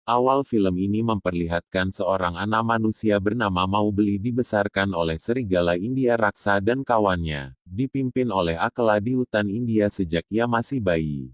Awal film ini memperlihatkan seorang anak manusia bernama Mowgli dibesarkan oleh serigala India Raksa dan kawannya, dipimpin oleh Akela di hutan India sejak ia masih bayi.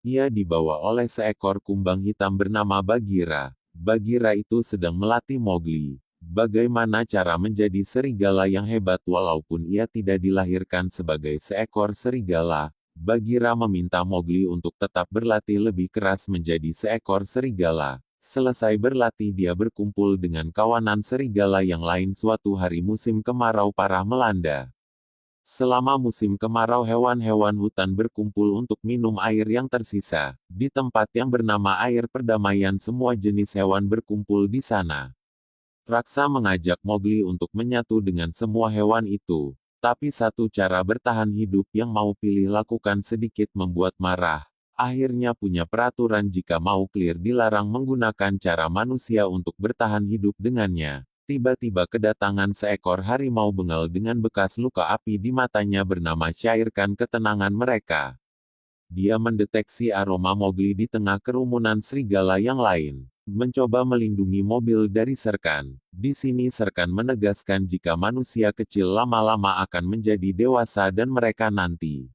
Ia dibawa oleh seekor kumbang hitam bernama Bagheera. Bagheera itu sedang melatih Mowgli bagaimana cara menjadi serigala yang hebat walaupun ia tidak dilahirkan sebagai seekor serigala. Bagheera meminta Mowgli untuk tetap berlatih lebih keras menjadi seekor serigala. Selesai berlatih dia berkumpul dengan kawanan serigala yang lain suatu hari musim kemarau parah melanda. Selama musim kemarau hewan-hewan hutan berkumpul untuk minum air yang tersisa. Di tempat yang bernama air perdamaian semua jenis hewan berkumpul di sana. Raksa mengajak Mowgli untuk menyatu dengan semua hewan itu. Tapi satu cara bertahan hidup yang mau pilih lakukan sedikit membuat marah. Akhirnya punya peraturan jika mau clear dilarang menggunakan cara manusia untuk bertahan hidup dengannya. Tiba-tiba kedatangan seekor harimau bengal dengan bekas luka api di matanya bernama cairkan ketenangan mereka. Dia mendeteksi aroma Mowgli di tengah kerumunan serigala yang lain. Mencoba melindungi mobil dari Serkan. Di sini Serkan menegaskan jika manusia kecil lama-lama akan menjadi dewasa dan mereka nanti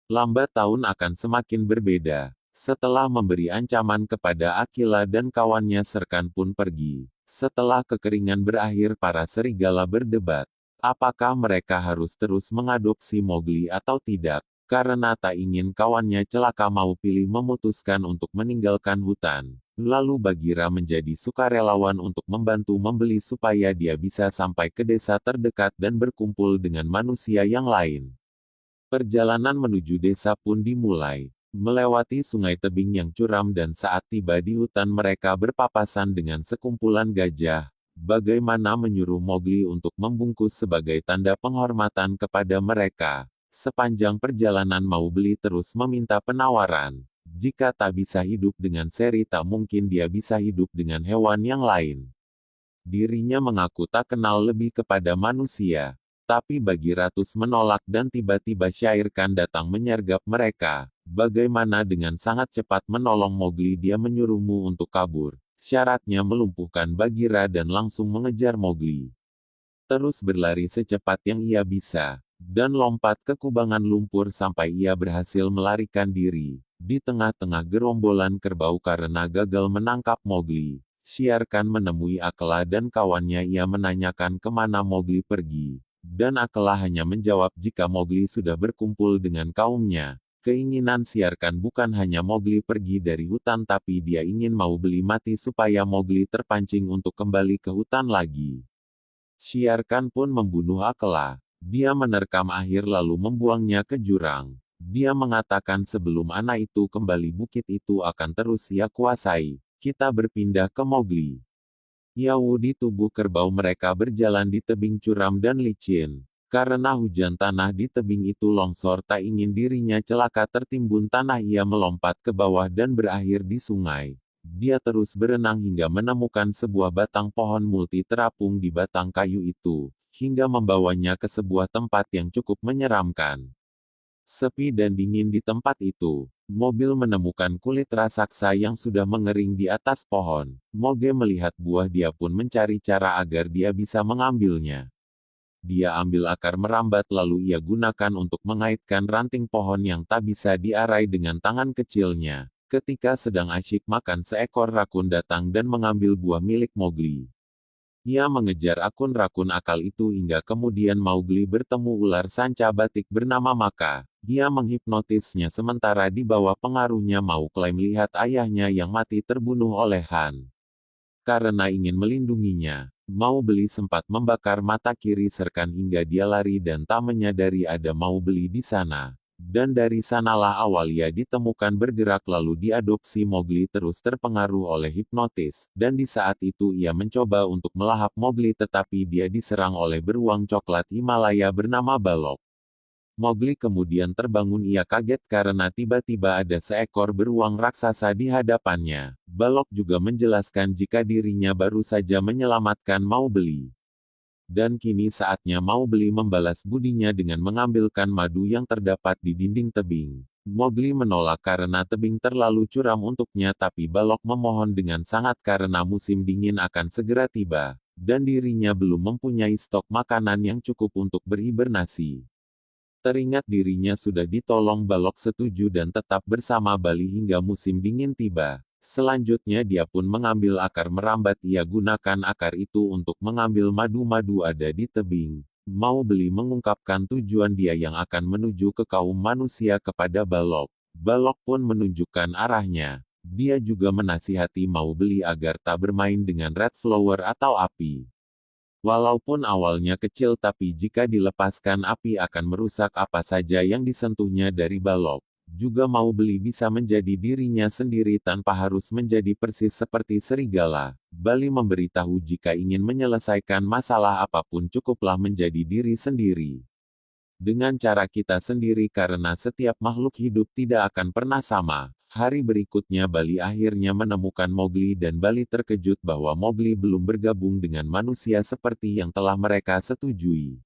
lambat tahun akan semakin berbeda. Setelah memberi ancaman kepada Akila dan kawannya Serkan pun pergi. Setelah kekeringan berakhir para serigala berdebat. Apakah mereka harus terus mengadopsi Mowgli atau tidak? Karena tak ingin kawannya celaka mau pilih memutuskan untuk meninggalkan hutan. Lalu Bagheera menjadi sukarelawan untuk membantu membeli supaya dia bisa sampai ke desa terdekat dan berkumpul dengan manusia yang lain. Perjalanan menuju desa pun dimulai. Melewati sungai tebing yang curam dan saat tiba di hutan mereka berpapasan dengan sekumpulan gajah. Bagaimana menyuruh Mowgli untuk membungkus sebagai tanda penghormatan kepada mereka. Sepanjang perjalanan Mowgli terus meminta penawaran. Jika tak bisa hidup dengan seri tak mungkin dia bisa hidup dengan hewan yang lain. Dirinya mengaku tak kenal lebih kepada manusia. Tapi Bagheera terus menolak dan tiba-tiba Syairkan datang menyergap mereka. Bagaimana dengan sangat cepat menolong Mowgli dia menyuruhmu untuk kabur. Syaratnya melumpuhkan Bagheera dan langsung mengejar Mowgli. Terus berlari secepat yang ia bisa. Dan lompat ke kubangan lumpur sampai ia berhasil melarikan diri. Di tengah-tengah gerombolan kerbau karena gagal menangkap Mowgli. Syairkan menemui Akela dan kawannya ia menanyakan kemana Mowgli pergi. Dan Akela hanya menjawab jika Mowgli sudah berkumpul dengan kaumnya. Keinginan Syairkan bukan hanya Mowgli pergi dari hutan tapi dia ingin Mowgli mati supaya Mowgli terpancing untuk kembali ke hutan lagi. Syairkan pun membunuh Akela. Dia menerkam air lalu membuangnya ke jurang. Dia mengatakan sebelum anak itu kembali bukit itu akan terus ia kuasai. Kita berpindah ke Mowgli. Yawu di tubuh kerbau mereka berjalan di tebing curam dan licin. Karena hujan tanah di tebing itu longsor tak ingin dirinya celaka tertimbun tanah ia melompat ke bawah dan berakhir di sungai. Dia terus berenang hingga menemukan sebuah batang pohon multi terapung di batang kayu itu, hingga membawanya ke sebuah tempat yang cukup menyeramkan. Sepi dan dingin di tempat itu. Mobil menemukan kulit raksasa yang sudah mengering di atas pohon. Moge melihat buah dia pun mencari cara agar dia bisa mengambilnya. Dia ambil akar merambat lalu ia gunakan untuk mengaitkan ranting pohon yang tak bisa diarai dengan tangan kecilnya. Ketika sedang asyik makan seekor rakun datang dan mengambil buah milik Mowgli. Ia mengejar rakun akal itu hingga kemudian Mowgli bertemu ular sanca batik bernama Maka. Dia menghipnotisnya sementara di bawah pengaruhnya mau klaim lihat ayahnya yang mati terbunuh oleh Han. Karena ingin melindunginya, Mowgli sempat membakar mata kiri Serkan hingga dia lari dan tak menyadari ada Mowgli di sana. Dan dari sanalah awal ia ditemukan bergerak lalu diadopsi Mowgli terus terpengaruh oleh hipnotis. Dan di saat itu ia mencoba untuk melahap Mowgli tetapi dia diserang oleh beruang coklat Himalaya bernama Balok. Mowgli kemudian terbangun ia kaget karena tiba-tiba ada seekor beruang raksasa di hadapannya. Balok juga menjelaskan jika dirinya baru saja menyelamatkan Mowgli. Dan kini saatnya Mowgli membalas budinya dengan mengambilkan madu yang terdapat di dinding tebing. Mowgli menolak karena tebing terlalu curam untuknya, tapi Balok memohon dengan sangat karena musim dingin akan segera tiba, dan dirinya belum mempunyai stok makanan yang cukup untuk berhibernasi. Teringat dirinya sudah ditolong, Balok setuju dan tetap bersama Bali hingga musim dingin tiba. Selanjutnya dia pun mengambil akar merambat. Ia gunakan akar itu untuk mengambil madu-madu ada di tebing. Mowgli mengungkapkan tujuan dia yang akan menuju ke kaum manusia kepada Balok. Balok pun menunjukkan arahnya. Dia juga menasihati Mowgli agar tak bermain dengan Red Flower atau api. Walaupun awalnya kecil, tapi jika dilepaskan api akan merusak apa saja yang disentuhnya dari Balok. Juga Mowgli bisa menjadi dirinya sendiri tanpa harus menjadi persis seperti serigala. Bali memberitahu jika ingin menyelesaikan masalah apapun cukuplah menjadi diri sendiri. Dengan cara kita sendiri, karena setiap makhluk hidup tidak akan pernah sama. Hari berikutnya Bali akhirnya menemukan Mowgli dan Bali terkejut bahwa Mowgli belum bergabung dengan manusia seperti yang telah mereka setujui.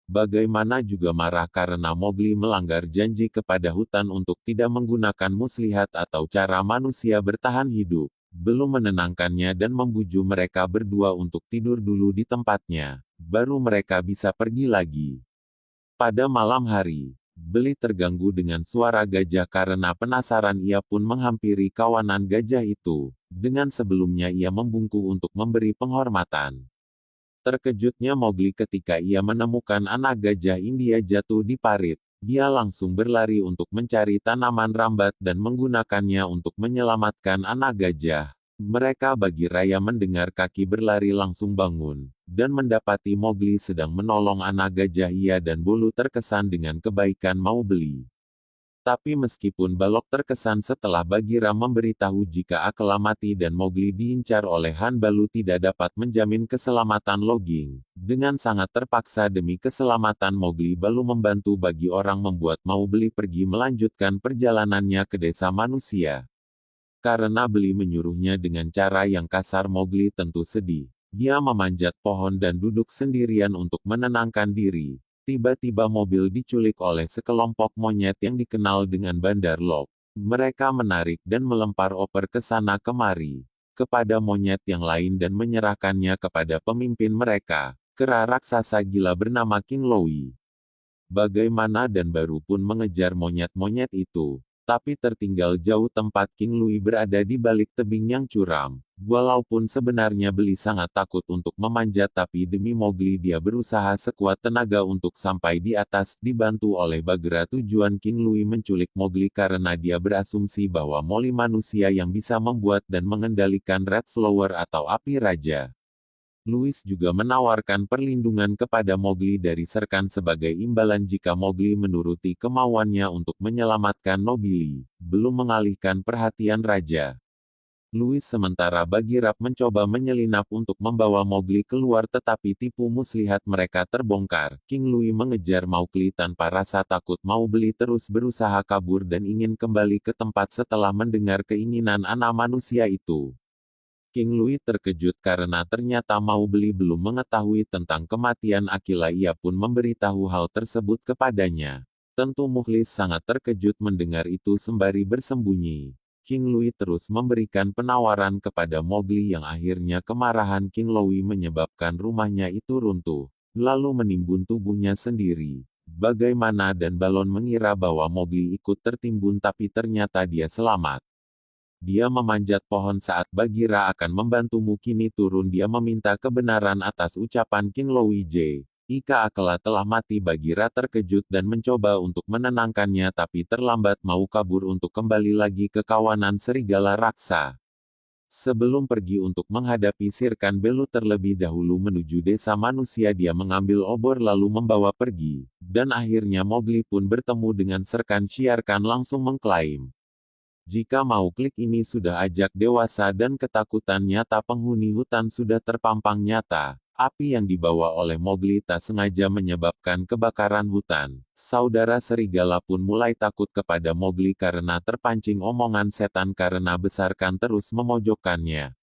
Bagaimana juga marah karena Mowgli melanggar janji kepada hutan untuk tidak menggunakan muslihat atau cara manusia bertahan hidup. Belum menenangkannya dan membujuk mereka berdua untuk tidur dulu di tempatnya. Baru mereka bisa pergi lagi. Pada malam hari, Bali terganggu dengan suara gajah. Karena penasaran ia pun menghampiri kawanan gajah itu. Dengan sebelumnya ia membungkuk untuk memberi penghormatan. Terkejutnya Mowgli ketika ia menemukan anak gajah India jatuh di parit. Dia langsung berlari untuk mencari tanaman rambat dan menggunakannya untuk menyelamatkan anak gajah. Mereka bagi raya mendengar kaki berlari langsung bangun, dan mendapati Mowgli sedang menolong anak gajah. Ia dan Bolu terkesan dengan kebaikan Mowgli. Tapi meskipun Balok terkesan setelah Bagheera memberitahu jika Akela mati dan Mowgli diincar oleh Han, Balu tidak dapat menjamin keselamatan Loging. Dengan sangat terpaksa demi keselamatan Mowgli, Balu membantu bagi orang membuat Mowgli pergi melanjutkan perjalanannya ke desa manusia. Karena Bali menyuruhnya dengan cara yang kasar, Mowgli tentu sedih. Dia memanjat pohon dan duduk sendirian untuk menenangkan diri. Tiba-tiba mobil diculik oleh sekelompok monyet yang dikenal dengan Bandar Log. Mereka menarik dan melempar Oper ke sana kemari kepada monyet yang lain dan menyerahkannya kepada pemimpin mereka, kera raksasa gila bernama King Louie. Bagaimana dan baru pun mengejar monyet-monyet itu. Tapi tertinggal jauh tempat King Louie berada di balik tebing yang curam. Walaupun sebenarnya Bali sangat takut untuk memanjat, tapi demi Mowgli dia berusaha sekuat tenaga untuk sampai di atas. Dibantu oleh Bagheera, tujuan King Louie menculik Mowgli karena dia berasumsi bahwa Mowgli manusia yang bisa membuat dan mengendalikan Red Flower atau api raja. Louis juga menawarkan perlindungan kepada Mowgli dari Serkan sebagai imbalan jika Mowgli menuruti kemauannya untuk menyelamatkan Nobili, belum mengalihkan perhatian raja. Louis sementara Bagheera mencoba menyelinap untuk membawa Mowgli keluar, tetapi tipu muslihat mereka terbongkar. King Louie mengejar Mowgli tanpa rasa takut. Mowgli terus berusaha kabur dan ingin kembali ke tempat setelah mendengar keinginan anak manusia itu. King Louie terkejut karena ternyata Mowgli belum mengetahui tentang kematian Akela. Ia pun memberitahu hal tersebut kepadanya. Tentu Mukhlis sangat terkejut mendengar itu sembari bersembunyi. King Louie terus memberikan penawaran kepada Mowgli yang akhirnya kemarahan King Louie menyebabkan rumahnya itu runtuh, lalu menimbun tubuhnya sendiri. Bagaimana dan Balon mengira bahwa Mowgli ikut tertimbun, tapi ternyata dia selamat. Dia memanjat pohon saat Bagheera akan membantumu kini turun. Dia meminta kebenaran atas ucapan King Louie. Jika Akela telah mati, Bagheera terkejut dan mencoba untuk menenangkannya, tapi terlambat. Mau kabur untuk kembali lagi ke kawanan serigala raksa. Sebelum pergi untuk menghadapi Sirkan Belu terlebih dahulu menuju desa manusia, dia mengambil obor lalu membawa pergi. Dan akhirnya Mowgli pun bertemu dengan Serkan. Shere Khan langsung mengklaim, jika mau klik ini sudah ajak dewasa dan ketakutan nyata penghuni hutan sudah terpampang nyata. Api yang dibawa oleh Mowgli tak sengaja menyebabkan kebakaran hutan. Saudara serigala pun mulai takut kepada Mowgli karena terpancing omongan setan karena Besarkan terus memojokkannya.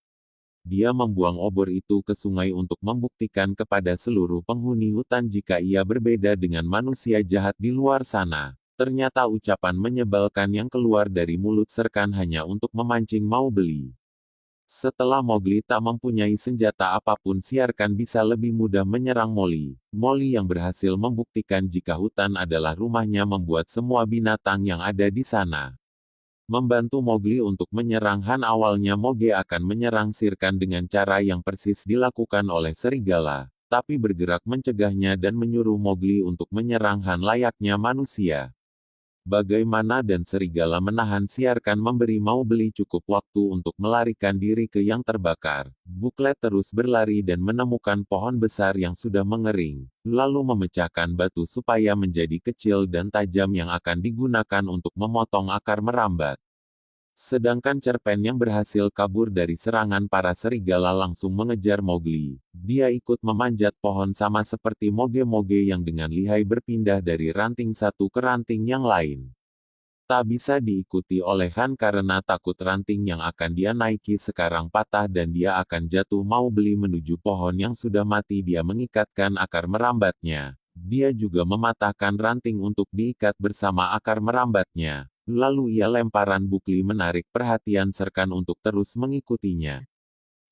Dia membuang obor itu ke sungai untuk membuktikan kepada seluruh penghuni hutan jika ia berbeda dengan manusia jahat di luar sana. Ternyata ucapan menyebalkan yang keluar dari mulut Serkan hanya untuk memancing Mowgli. Setelah Mowgli tak mempunyai senjata apapun, Shere Khan bisa lebih mudah menyerang Molly. Molly yang berhasil membuktikan jika hutan adalah rumahnya membuat semua binatang yang ada di sana membantu Mowgli untuk menyerang Han. Awalnya Mowgli akan menyerang Shere Khan dengan cara yang persis dilakukan oleh serigala, tapi bergerak mencegahnya dan menyuruh Mowgli untuk menyerang Han layaknya manusia. Bagaimana dan serigala menahan Shere Khan memberi Mowgli cukup waktu untuk melarikan diri ke yang terbakar. Buklet terus berlari dan menemukan pohon besar yang sudah mengering, lalu memecahkan batu supaya menjadi kecil dan tajam yang akan digunakan untuk memotong akar merambat. Sedangkan cerpen yang berhasil kabur dari serangan para serigala langsung mengejar Mowgli. Dia ikut memanjat pohon sama seperti moge-moge yang dengan lihai berpindah dari ranting satu ke ranting yang lain. Tak bisa diikuti oleh Han karena takut ranting yang akan dia naiki sekarang patah dan dia akan jatuh. Mowgli menuju pohon yang sudah mati. Dia mengikatkan akar merambatnya. Dia juga mematahkan ranting untuk diikat bersama akar merambatnya. Lalu ia lemparan Bukli menarik perhatian Shere Khan untuk terus mengikutinya.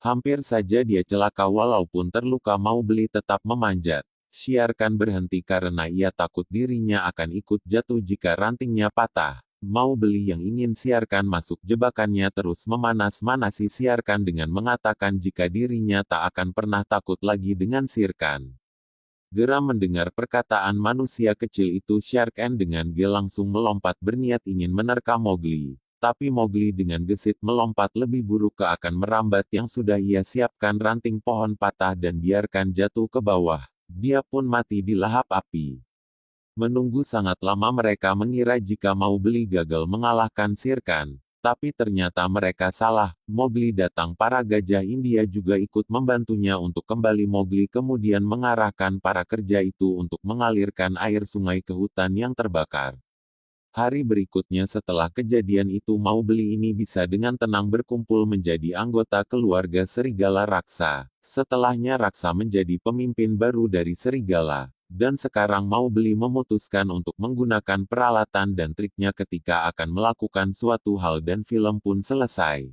Hampir saja dia celaka walaupun terluka. Mowgli tetap memanjat. Shere Khan berhenti karena ia takut dirinya akan ikut jatuh jika rantingnya patah. Mowgli yang ingin Shere Khan masuk jebakannya terus memanas-manasi Shere Khan dengan mengatakan jika dirinya tak akan pernah takut lagi dengan Shere Khan. Geram mendengar perkataan manusia kecil itu, Shere Khan dengan langsung melompat berniat ingin menerkam Mowgli. Tapi Mowgli dengan gesit melompat lebih buruk ke akan merambat yang sudah ia siapkan. Ranting pohon patah dan biarkan jatuh ke bawah. Dia pun mati di lahap api. Menunggu sangat lama, mereka mengira jika Mowgli gagal mengalahkan Shere Khan. Tapi ternyata mereka salah. Mowgli datang, para gajah India juga ikut membantunya untuk kembali. Mowgli kemudian mengarahkan para kerja itu untuk mengalirkan air sungai ke hutan yang terbakar. Hari berikutnya setelah kejadian itu, Mowgli ini bisa dengan tenang berkumpul menjadi anggota keluarga serigala raksa. Setelahnya raksa menjadi pemimpin baru dari serigala. Dan sekarang Mowgli memutuskan untuk menggunakan peralatan dan triknya ketika akan melakukan suatu hal dan film pun selesai.